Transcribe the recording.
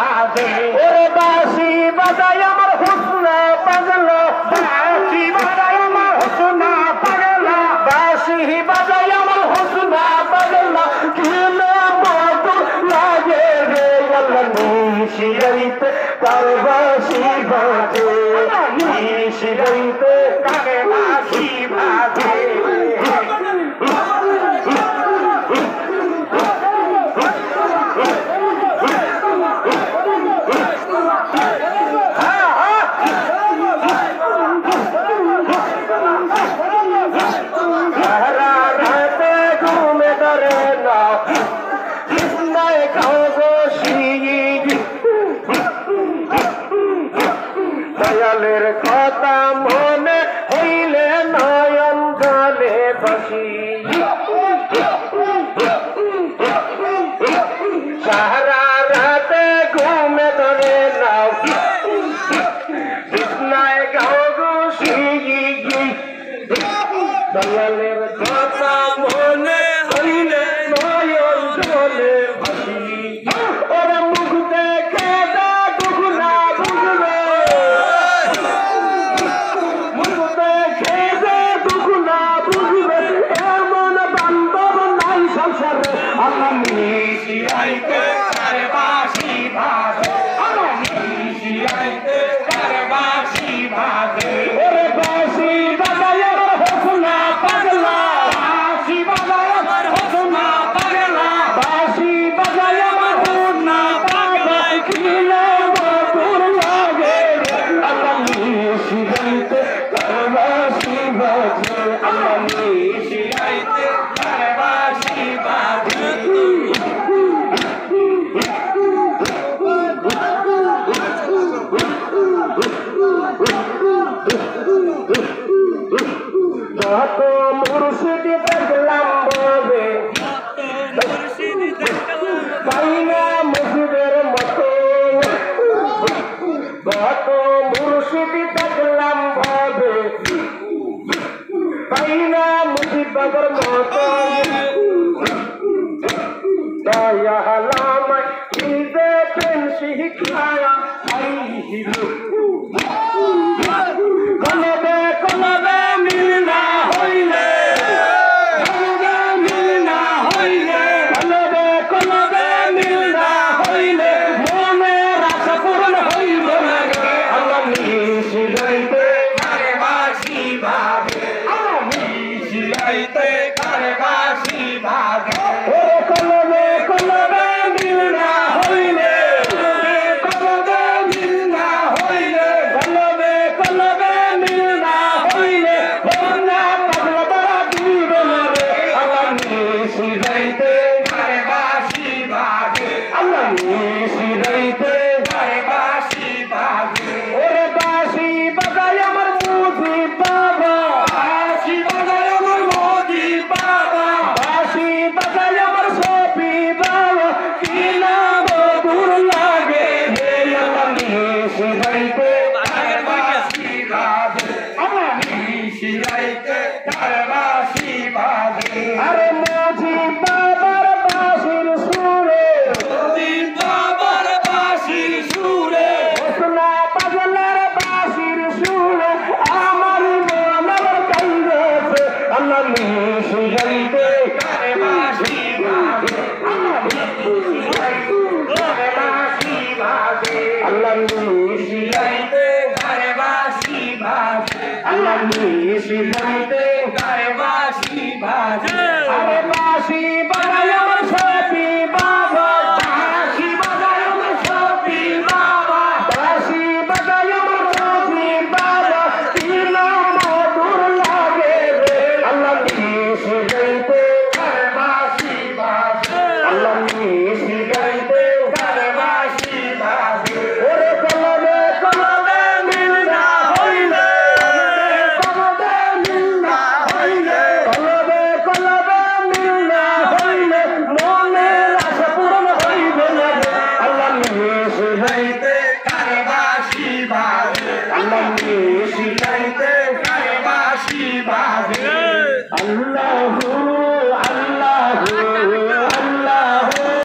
বাজে ওরে বাঁশি বাজায় আমার হুসনা পাগলা বাঁশি বাজায় আমার হুসনা পাগলা বাঁশি বাজায় আমার হুসনা পাগলা কিনা মতো লাগে রে আল্লাহ নিশিরাইতে তার বাঁশি বাজে নিশিরাইতে তার বাঁশি বাজে দয়ালের কথা মনে হইলে নয়ন জলে বসি সারা রাতে ঘুমে ধরে নাও বিছনায় গাও গুছি দয়ালের কথা মনে হইলে নয়ন জলে বসি ওরে মুখ দেখে দুগুনা বুঝবে Allah nishi aite karbashi bhaje Allah nishi aite karbashi bhaje ore bashi bajaye amar husna pagla bashi bajaye amar husna pagla bashi bajaye amar husna pagla kila batur lage Allah nishi aite karbashi bhaje Allah nishi aite karbashi bhaje যত মুর্শিদ দেখলাম বলে পাই না মুর্শিদের মতো যত মুর্শিদ দেখলাম বলে পাই না মুর্শিদ বাবার মতো দয়ালামায় ঈদে প্রেম শিখায়া আইহিলো কলবে কলবে মিল না হইলে কলবে মিল না হইলে কলবে কলবে মিল না হইলে মনে আশা পূরণ হইল না আল্লাহ নিশিরাইতে কারে বাঁশি বাজে আল্লাহ নিশিরাইতে কারে বাঁশি বাজে ও কলবে কলবে মিল না হইলে কলবে মিল না হইলে কলবে কলবে মিল না হইলে বন্যা পাগলা বড় দিবে না রে আল্লাহ নিশিরাইতে কারে বাঁশি বাজে আল্লাহ নিশিরাইতে কারে বাঁশি বাজে ওরে বাঁশি বাজায় আমার মুজি বাবা বাঁশি বাজায় আমার মুজি বাবা বাঁশি বাজায় আমার সফি বাবা কিনা বদুর লাগে হে আল্লাহ নিশিরাইতে কারে বাঁশি বাজে আল্লাহ নিশিরাইতে কারে বাঁশি বাজে আরে মুজি বাবার বাঁশির সুরে মুজি বাবার বাঁশির সুরে হুসনা পাগলার বাঁশির সুরে আমার মন আমার কান্দে আল্লাহ নিশিরাইতে কারে বাঁশি বাজে আল্লাহ নিশিরাইতে কারে বাঁশি বাজে আল্লাহ নিশিরাইতে কারে বাঁশি বাজে আল্লাহ নিশিরাইতে কারে বাঁশি বাজে